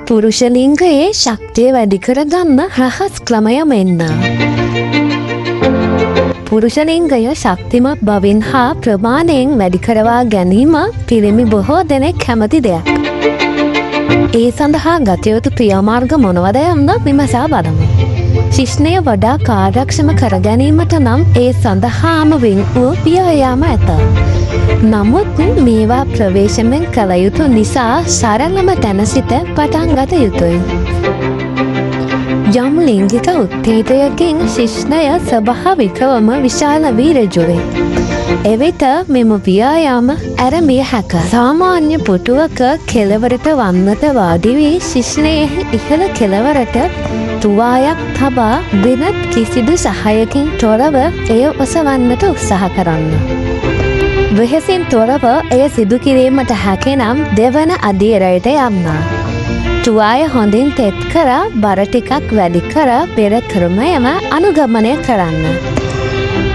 පුරුෂ ලිංගයේ ශක්තිය වැඩි කරගන්න රහස් ක්‍රමය මෙන්න. පුරුෂ ලිංගය ශක්තිමත් බවින් හා ප්‍රමාණයෙන් වැඩි කරවා ගැනීම පිරිමි බොහෝ දෙනෙක් කැමති දෙයක්. ඒ සඳහා ගත යුතු ක්‍රියාමාර්ග මොනවද යන්න විමසා බලමු. ශිශ්නය වඩා කාර්යක්ෂම කර ගැනීමට නම් ඒ සඳහාම වෙන් වූ ව්‍යායාම ඇත. නමුත් මේවා ප්‍රවේශමෙන් කළ යුතු නිසා සරලම තැන සිට පටන් ගත යුතුයි. යම් ලිංගික උත්තේජයකින් ශිශ්නය ස්වභාවිකවම විශාල වී ඍජු වේ. එවිට මෙම ව්‍යායාම ඇරඹිය හැක. සාමාන්‍ය පුටුවක කෙළවරට වන්නට වාඩි වී ශිශ්නයෙහි ඉහළ කෙළවරට තුවායක් තබා වෙනත් කිසිදු සහයකින් තොරව එය ඔසවන්නට උත්සාහ කරන්න. වෙහෙසින් තොරව එය සිදු කිරීමට හැකිනම් දෙවන අදියරයට යන්න. තුවාය හොඳින් තෙත් කර බර ටිකක් වැඩි කර පෙර ක්‍රමයම අනුගමනය කරන්න.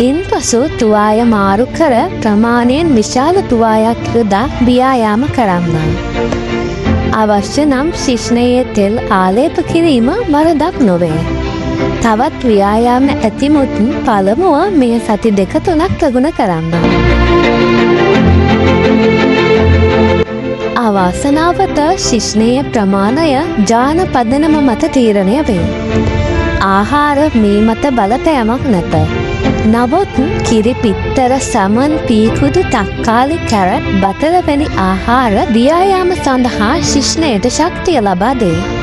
ඉන්පසු තුවාය මාරු කර ප්‍රමාණයෙන් විශාල තුවායක් යොදා ව්‍යායාම කරන්න. අවශ්‍ය නම් ශිශ්නයේ තෙල් ආලේප කිරීම වරදක් නොවේ. තවත් ව්‍යායාම ඇතිමුත් පළමුව මෙය සති 2-3ක් ප්‍රගුණ කරන්න. අවාසනාවට ශිශ්නයේ ප්‍රමාණය ජාන පදනම මත තීරණය වේ. ආහාර මේ මත බලපෑමක් නැත. නමුත් කිරි පිත්තර සමන් පීකුදු තක්කාලි කැරට් බතර වැනි ආහාර ව්‍යායාම සඳහා ශිශ්නයට ශක්තිය ලබා දේ.